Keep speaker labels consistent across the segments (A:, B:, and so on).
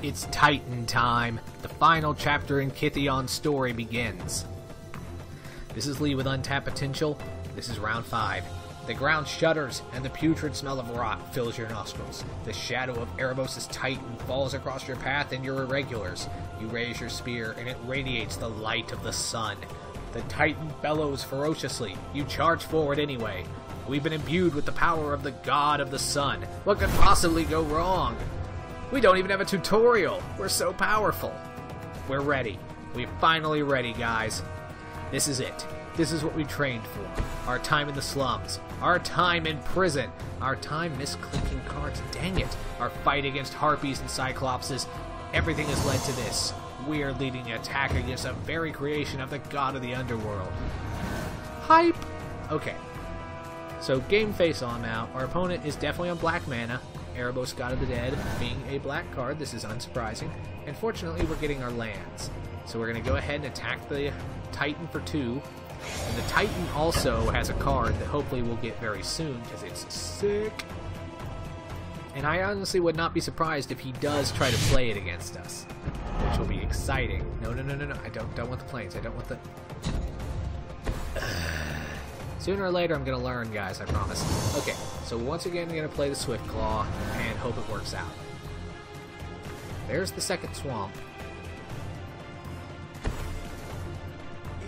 A: It's Titan time. The final chapter in Kytheon's story begins. This is Lee with untapped potential. This is round 5. The ground shudders, and the putrid smell of rot fills your nostrils. The shadow of Erebos' Titan falls across your path and your Irregulars. You raise your spear, and it radiates the light of the sun. The Titan bellows ferociously. You charge forward anyway. We've been imbued with the power of the God of the Sun. What could possibly go wrong? We don't even have a tutorial. We're so powerful. We're ready. We're finally ready, guys. This is it. This is what we trained for. Our time in the slums. Our time in prison. Our time misclicking cards. Dang it. Our fight against harpies and cyclopses. Everything has led to this. We are leading an attack against a very creation of the god of the underworld. Hype! Okay. So, game face on now. Our opponent is definitely on black mana. Erebos, God of the Dead, being a black card. This is unsurprising. And fortunately, we're getting our lands. So we're going to go ahead and attack the Titan for 2. And the Titan also has a card that hopefully we'll get very soon, because it's sick. And I honestly would not be surprised if he does try to play it against us, which will be exciting. No. I don't want the planes. I don't want the... Sooner or later, I'm going to learn, guys, I promise. Okay, so once again, I'm going to play the Swift Claw and hope it works out. There's the second swamp.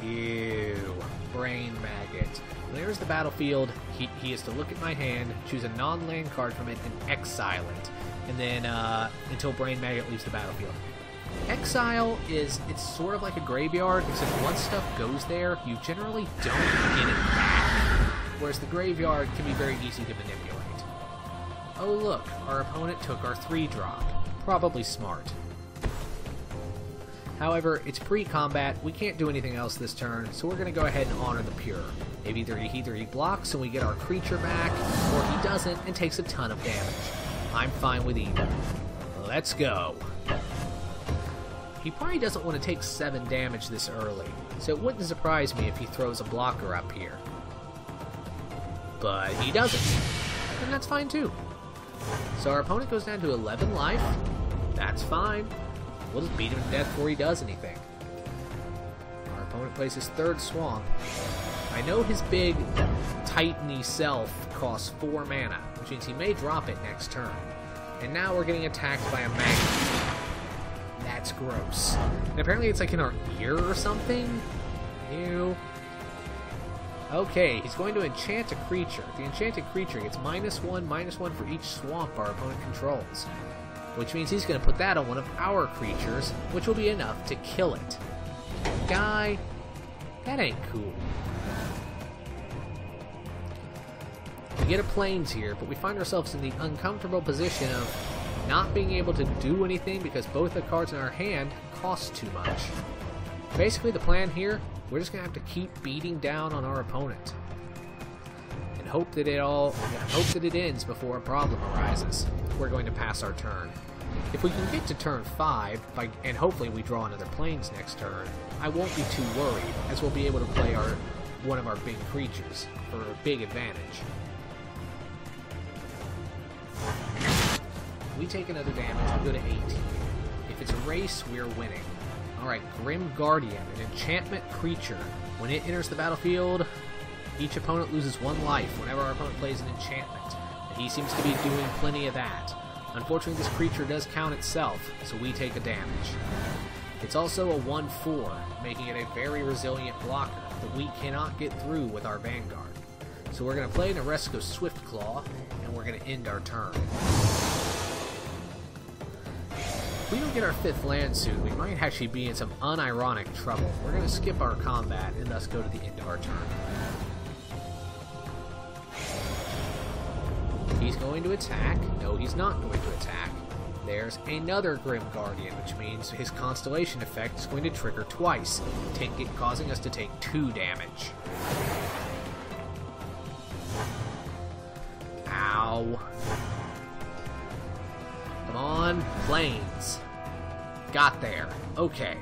A: Ew. Brain maggot. There's the battlefield. He is to look at my hand, choose a non-land card from it, and exile it. And then, until Brain Maggot leaves the battlefield. Exile it's sort of like a graveyard, except once stuff goes there, you generally don't get it back. Whereas the graveyard can be very easy to manipulate. Oh look, our opponent took our 3-drop. Probably smart. However, it's pre-combat, we can't do anything else this turn, so we're going to go ahead and honor the Pure. Maybe either he blocks and we get our creature back, or he doesn't and takes a ton of damage. I'm fine with either. Let's go. He probably doesn't want to take 7 damage this early, so it wouldn't surprise me if he throws a blocker up here. But he doesn't, and that's fine too. So our opponent goes down to 11 life. That's fine. We'll just beat him to death before he does anything. Our opponent plays his 3rd swamp. I know his big Titan-y self costs 4 mana, which means he may drop it next turn. And now we're getting attacked by a magnet. That's gross. And apparently it's like in our ear or something? Ew. Okay, he's going to enchant a creature. The enchanted creature gets -1/-1 for each swamp our opponent controls. Which means he's going to put that on one of our creatures, which will be enough to kill it. Guy, that ain't cool. We get a plains here, but we find ourselves in the uncomfortable position of not being able to do anything because both the cards in our hand cost too much. Basically, the plan here, we're just going to have to keep beating down on our opponent. And hope that it ends before a problem arises. We're going to pass our turn. If we can get to turn 5, and hopefully we draw another plains next turn, I won't be too worried, as we'll be able to play one of our big creatures for a big advantage. We take another damage, we go to 18. If it's a race, we're winning. Alright, Grim Guardian, an enchantment creature. When it enters the battlefield, each opponent loses 1 life whenever our opponent plays an enchantment. And he seems to be doing plenty of that. Unfortunately, this creature does count itself, so we take a damage. It's also a 1/4, making it a very resilient blocker that we cannot get through with our Vanguard. So we're going to play Naresco Swift Claw, and we're going to end our turn. If we don't get our 5th land soon, we might actually be in some unironic trouble. We're going to skip our combat and thus go to the end of our turn. He's going to attack. No, he's not going to attack. There's another Grim Guardian, which means his Constellation effect is going to trigger twice, causing us to take 2 damage. Ow. Come on, plains. Got there. Okay.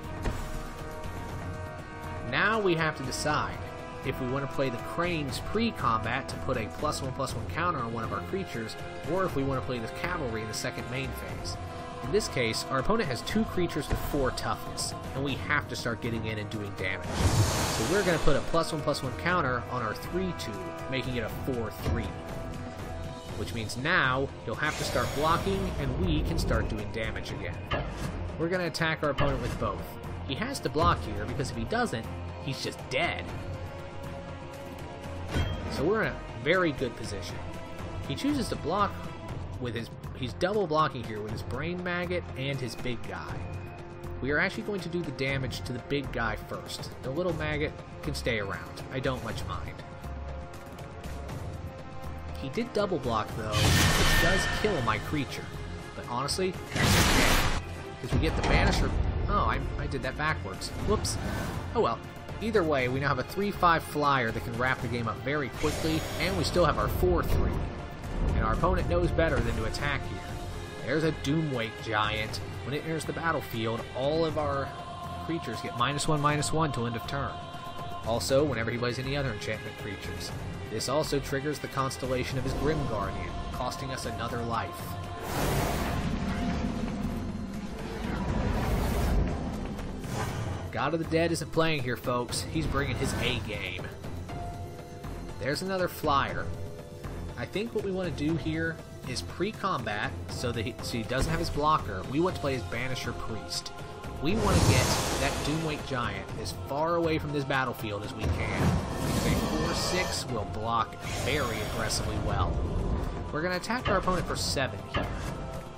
A: Now we have to decide if we want to play the Cranes pre-combat to put a +1/+1 counter on one of our creatures, or if we want to play the Cavalry in the second main phase. In this case, our opponent has 2 creatures with 4 toughness, and we have to start getting in and doing damage. So we're going to put a +1/+1 counter on our 3/2, making it a 4/3. Which means now he'll have to start blocking, and we can start doing damage again. We're going to attack our opponent with both. He has to block here, because if he doesn't, he's just dead. So we're in a very good position. He chooses to block with his... He's double blocking here with his Brain Maggot and his big guy. We are actually going to do the damage to the big guy first. The little maggot can stay around. I don't much mind. He did double block though, which does kill my creature. But honestly, that's okay. Because we get the Banisher... Oh, I did that backwards. Whoops. Oh well. Either way, we now have a 3/5 flyer that can wrap the game up very quickly, and we still have our 4/3. And our opponent knows better than to attack here. There's a Doomwake Giant. When it enters the battlefield, all of our creatures get -1/-1 till end of turn. Also, whenever he plays any other enchantment creatures. This also triggers the constellation of his Grim Guardian, costing us another life. God of the Dead isn't playing here, folks. He's bringing his A game. There's another flyer. I think what we want to do here is pre-combat, so he doesn't have his blocker. We want to play his Banisher Priest. We want to get that Doomwake Giant as far away from this battlefield as we can. Because a 4/6 will block very aggressively well. We're going to attack our opponent for 7 here.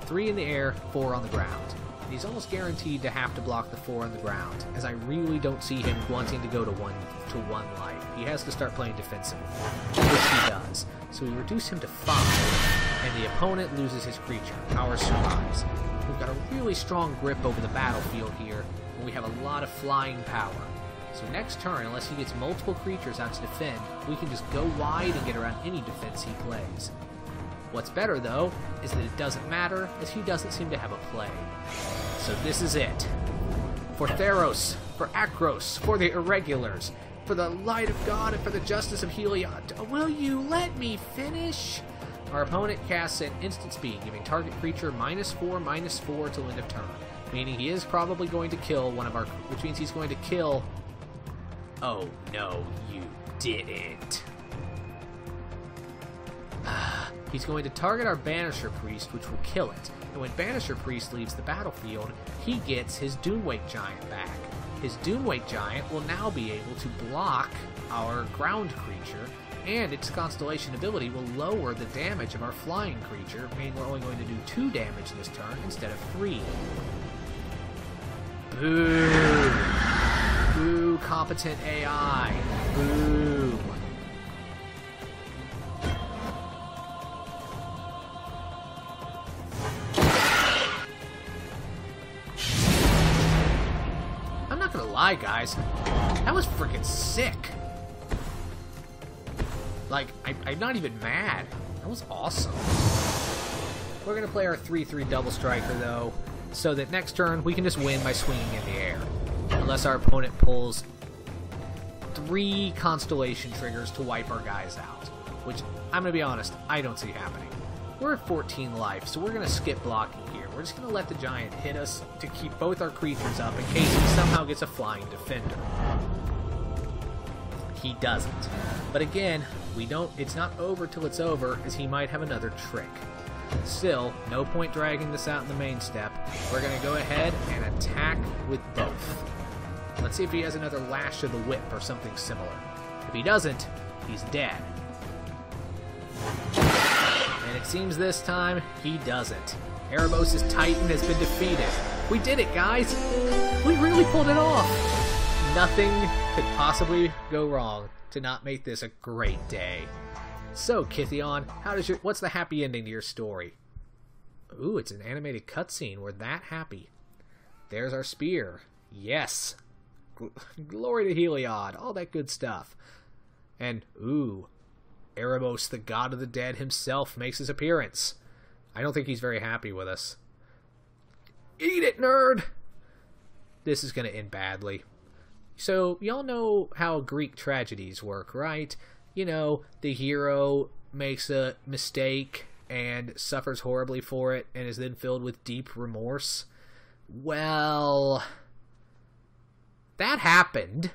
A: 3 in the air, 4 on the ground. And he's almost guaranteed to have to block the 4 on the ground, as I really don't see him wanting to go to 1 life. He has to start playing defensively, which he does. So we reduce him to 5, and the opponent loses his creature. Ours survives. We've got a really strong grip over the battlefield here, and we have a lot of flying power. So next turn, unless he gets multiple creatures out to defend, we can just go wide and get around any defense he plays. What's better, though, is that it doesn't matter, as he doesn't seem to have a play. So this is it. For Theros, for Akros, for the Irregulars, for the light of God, and for the justice of Heliod. Will you let me finish? Our opponent casts at instant speed, giving target creature -4/-4 till end of turn. Meaning he is probably going to kill one of our... Which means he's going to kill... Oh, no, you didn't. He's going to target our Banisher Priest, which will kill it. And when Banisher Priest leaves the battlefield, he gets his Doomwake Giant back. His Doomwake Giant will now be able to block our ground creature, and its Constellation ability will lower the damage of our flying creature, meaning we're only going to do 2 damage this turn instead of 3. Boo! Boo, competent AI. Boo! I'm not gonna lie, guys. That was freaking sick. Like, I'm not even mad. That was awesome. We're gonna play our 3/3 double striker, though, so that next turn we can just win by swinging in the air. Unless our opponent pulls 3 constellation triggers to wipe our guys out. Which, I'm gonna be honest, I don't see happening. We're at 14 life, so we're gonna skip blocking here. We're just gonna let the giant hit us to keep both our creatures up in case he somehow gets a flying defender. He doesn't. But again, it's not over till it's over, as he might have another trick. Still, no point dragging this out in the main step. We're going to go ahead and attack with both. Let's see if he has another Lash of the Whip or something similar. If he doesn't, he's dead. And it seems this time, he doesn't. Erebos' Titan has been defeated. We did it, guys! We really pulled it off! Nothing could possibly go wrong to not make this a great day. So, Kytheon, what's the happy ending to your story? Ooh, it's an animated cutscene. We're that happy. There's our spear. Yes. Glory to Heliod. All that good stuff. And, ooh, Erebos, the god of the dead himself, makes his appearance. I don't think he's very happy with us. Eat it, nerd! This is going to end badly. So, y'all know how Greek tragedies work, right? You know, the hero makes a mistake, and suffers horribly for it and is then filled with deep remorse. Well, that happened.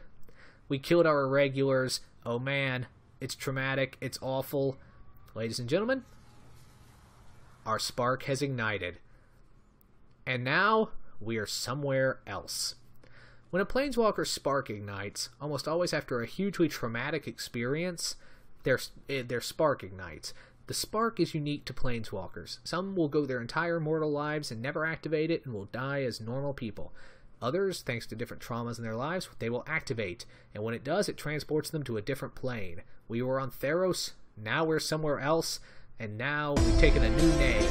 A: We killed our Irregulars. Oh man, it's traumatic, it's awful. Ladies and gentlemen, our spark has ignited. And now we are somewhere else. When a Planeswalker's spark ignites, almost always after a hugely traumatic experience, their spark ignites. The spark is unique to Planeswalkers. Some will go their entire mortal lives and never activate it and will die as normal people. Others, thanks to different traumas in their lives, they will activate, and when it does, it transports them to a different plane. We were on Theros, now we're somewhere else, and now we've taken a new name.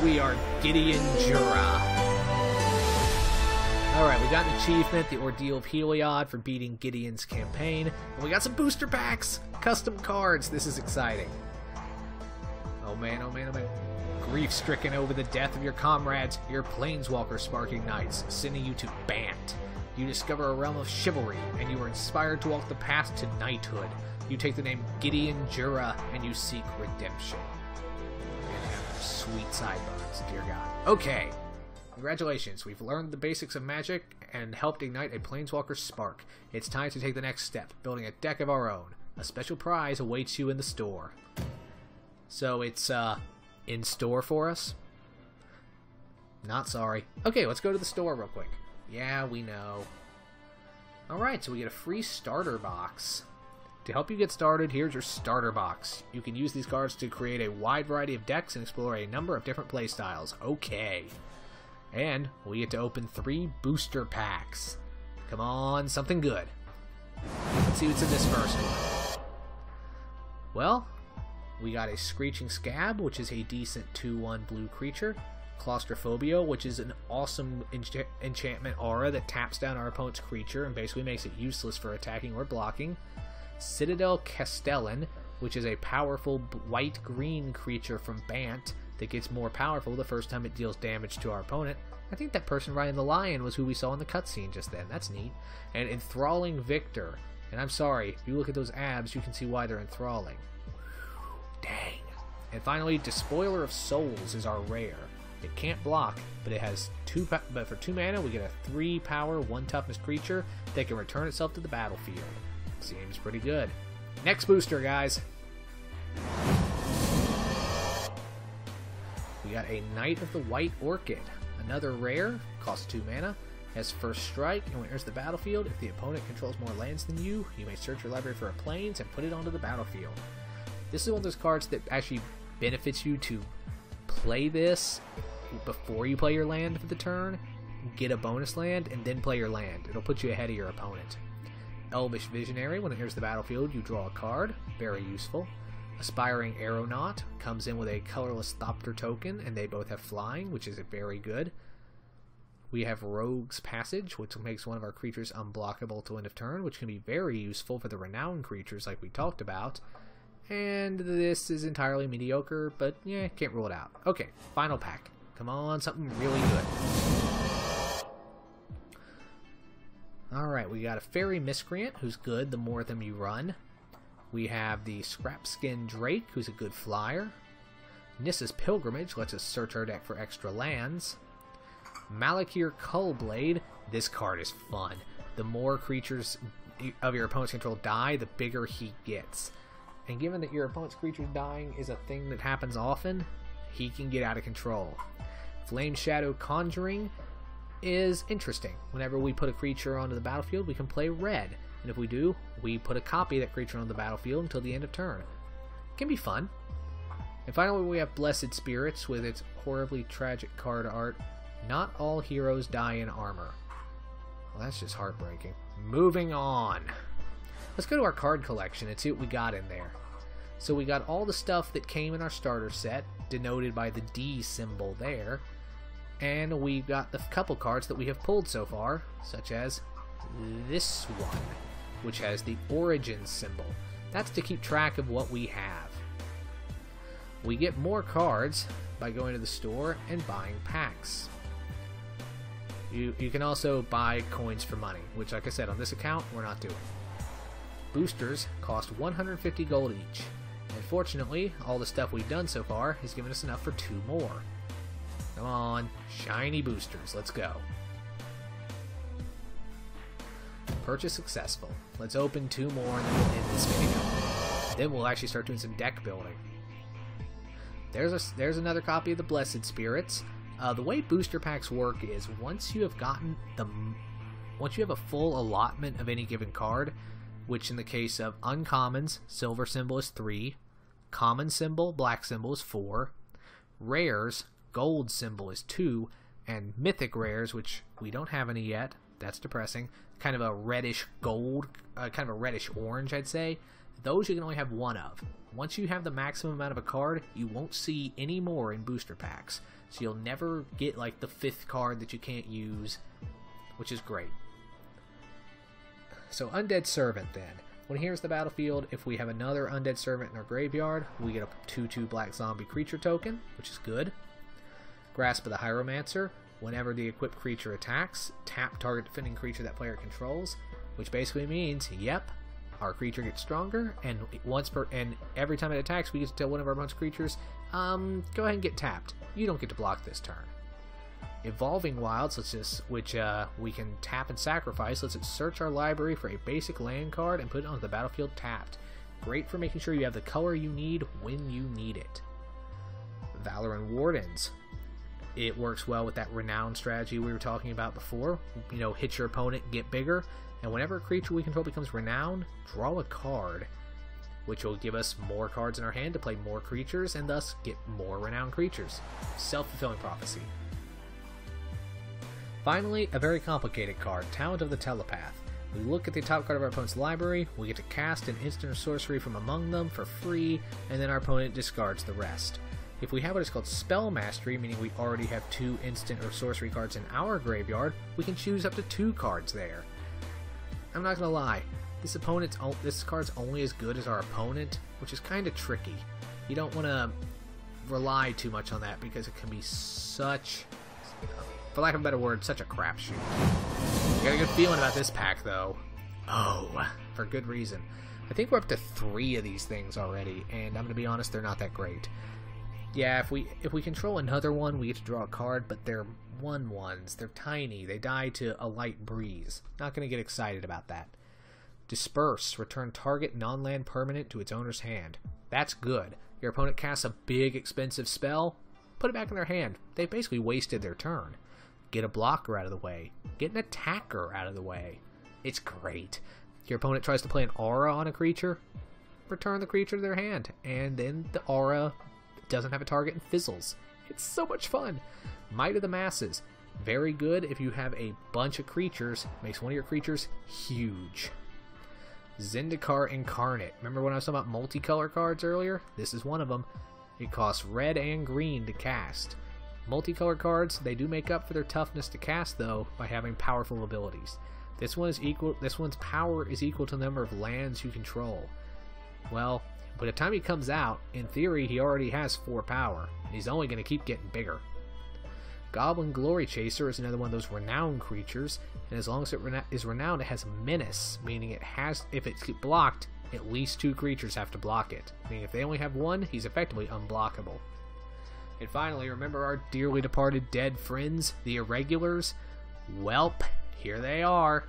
A: We are Gideon Jura. Alright, we got an achievement, the Ordeal of Heliod, for beating Gideon's campaign, and we got some booster packs! Custom cards, this is exciting. Oh man, oh man, oh man. Grief-stricken over the death of your comrades, your Planeswalker spark ignites, sending you to Bant. You discover a realm of chivalry, and you are inspired to walk the path to knighthood. You take the name Gideon Jura, and you seek redemption. And have sweet sideburns, dear God. Okay, congratulations, we've learned the basics of magic and helped ignite a Planeswalker spark. It's time to take the next step, building a deck of our own. A special prize awaits you in the store. So it's, in store for us? Not sorry. Okay, let's go to the store real quick. Yeah, we know. Alright, so we get a free starter box. To help you get started, here's your starter box. You can use these cards to create a wide variety of decks and explore a number of different playstyles. Okay. And we get to open 3 booster packs. Come on, something good. Let's see what's in this first one. Well, we got a Screeching Scab, which is a decent 2/1 blue creature. Claustrophobia, which is an awesome enchantment aura that taps down our opponent's creature and basically makes it useless for attacking or blocking. Citadel Castellan, which is a powerful white-green creature from Bant that gets more powerful the first time it deals damage to our opponent. I think that person riding the lion was who we saw in the cutscene just then. That's neat. And Enthralling Victor. And I'm sorry, if you look at those abs, you can see why they're enthralling. Dang. And finally, Despoiler of Souls is our rare. It can't block, but it has but for 2 mana, we get a 3 power, 1 toughness creature that can return itself to the battlefield. Seems pretty good. Next booster, guys. We got a Knight of the White Orchid. Another rare, costs 2 mana, has first strike, and when it enters the battlefield, if the opponent controls more lands than you may search your library for a plains and put it onto the battlefield. This is one of those cards that actually benefits you to play this before you play your land for the turn, get a bonus land, and then play your land. It'll put you ahead of your opponent. Elvish Visionary, when it enters the battlefield, you draw a card. Very useful. Aspiring Aeronaut comes in with a colorless Thopter token, and they both have flying, which is very good. We have Rogue's Passage, which makes one of our creatures unblockable till end of turn, which can be very useful for the renowned creatures like we talked about. And this is entirely mediocre, but yeah, can't rule it out. Okay, final pack. Come on, something really good. Alright, we got a Fairy Miscreant, who's good the more of them you run. We have the Scrapskin Drake, who's a good flyer. Nissa's Pilgrimage lets us search our deck for extra lands. Malakir Cullblade, this card is fun. The more creatures of your opponent's control die, the bigger he gets. And given that your opponent's creatures dying is a thing that happens often, he can get out of control. Flame Shadow Conjuring is interesting. Whenever we put a creature onto the battlefield, we can play red. And if we do, we put a copy of that creature on the battlefield until the end of turn. It can be fun. And finally, we have Blessed Spirits with its horribly tragic card art. Not all heroes die in armor. Well, that's just heartbreaking. Moving on. Let's go to our card collection and see what we got in there. So we got all the stuff that came in our starter set, denoted by the D symbol there. And we got the couple cards that we have pulled so far, such as this one, which has the origin symbol. That's to keep track of what we have. We get more cards by going to the store and buying packs. You can also buy coins for money, which, like I said, on this account, we're not doing. Boosters cost 150 gold each. And fortunately, all the stuff we've done so far has given us enough for 2 more. Come on, shiny boosters, let's go. Purchase successful. Let's open 2 more and then we'll end this video. Then we'll actually start doing some deck building. There's another copy of the Blessed Spirits. The way booster packs work is once you have a full allotment of any given card, which in the case of uncommons, silver symbol is 3, common symbol, black symbol is 4, rares, gold symbol is 2, and mythic rares, which we don't have any yet, that's depressing, kind of a reddish gold, kind of a reddish orange I'd say, those you can only have 1 of. Once you have the maximum amount of a card, you won't see any more in booster packs. So you'll never get like the 5th card that you can't use, which is great. So Undead Servant then. When he enters the battlefield, if we have another Undead Servant in our graveyard, we get a 2/2 black zombie creature token, which is good. Grasp of the Hieromancer. Whenever the equipped creature attacks, tap target defending creature that player controls, which basically means, yep, our creature gets stronger, and every time it attacks, we get to tell one of our opponent's creatures, go ahead and get tapped. You don't get to block this turn. Evolving Wilds, which we can tap and sacrifice, lets it search our library for a basic land card and put it onto the battlefield tapped. Great for making sure you have the color you need when you need it. Valorant Wardens. It works well with that renown strategy we were talking about before. You know, hit your opponent, get bigger, and whenever a creature we control becomes renowned, draw a card, which will give us more cards in our hand to play more creatures and thus get more renowned creatures. Self-fulfilling prophecy. Finally, a very complicated card, Talent of the Telepath. We look at the top card of our opponent's library, we get to cast an instant or sorcery from among them for free, and then our opponent discards the rest. If we have what is called Spell Mastery, meaning we already have 2 instant or sorcery cards in our graveyard, we can choose up to 2 cards there. I'm not gonna lie, this card's only as good as our opponent, which is kind of tricky. You don't want to rely too much on that because it can be such, for lack of a better word, such a crapshoot. I got a good feeling about this pack though. Oh, for good reason. I think we're up to 3 of these things already, and I'm gonna be honest, they're not that great. Yeah, if we control another one, we get to draw a card, but they're 1/1s. They're tiny. They die to a light breeze. Not going to get excited about that. Disperse. Return target non-land permanent to its owner's hand. That's good. Your opponent casts a big, expensive spell. Put it back in their hand. They've basically wasted their turn. Get a blocker out of the way. Get an attacker out of the way. It's great. Your opponent tries to play an aura on a creature. Return the creature to their hand. And then the aura doesn't have a target and fizzles. It's so much fun. Might of the Masses. Very good if you have a bunch of creatures. Makes one of your creatures huge. Zendikar Incarnate. Remember when I was talking about multicolor cards earlier? This is one of them. It costs red and green to cast. Multicolor cards, they do make up for their toughness to cast though by having powerful abilities. This one's power is equal to the number of lands you control. Well, by the time he comes out, in theory, he already has 4 power, and he's only going to keep getting bigger. Goblin Glory Chaser is another one of those renowned creatures, and as long as it is renowned, it has Menace, meaning if it's blocked, at least 2 creatures have to block it. Meaning if they only have 1, he's effectively unblockable. And finally, remember our dearly departed dead friends, the Irregulars? Welp, here they are.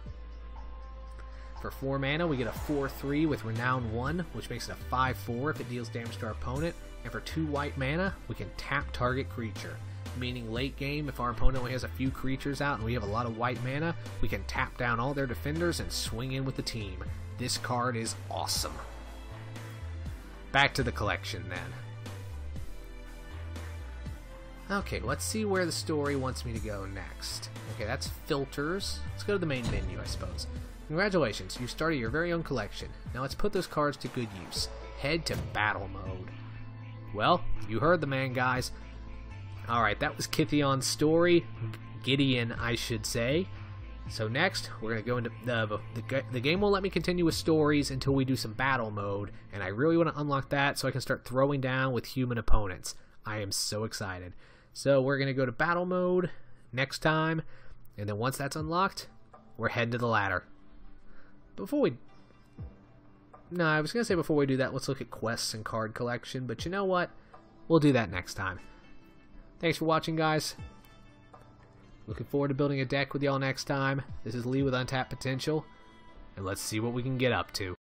A: For 4 mana, we get a 4/3 with Renown 1, which makes it a 5/4 if it deals damage to our opponent. And for 2 white mana, we can tap target creature. Meaning late game, if our opponent only has a few creatures out and we have a lot of white mana, we can tap down all their defenders and swing in with the team. This card is awesome. Back to the collection then. Okay, let's see where the story wants me to go next. Okay, that's filters. Let's go to the main menu, I suppose. Congratulations, you started your very own collection. Now let's put those cards to good use. Head to battle mode. Well, you heard the man, guys. Alright, that was Kytheon's story. Gideon, I should say. So next, we're going to go into... The game won't let me continue with stories until we do some battle mode, and I really want to unlock that so I can start throwing down with human opponents. I am so excited. So we're going to go to battle mode next time, and then once that's unlocked, we're heading to the ladder. Before we... No, I was going to say before we do that, let's look at quests and card collection, but you know what? We'll do that next time. Thanks for watching, guys. Looking forward to building a deck with y'all next time. This is Lee with Untapped Potential, and let's see what we can get up to.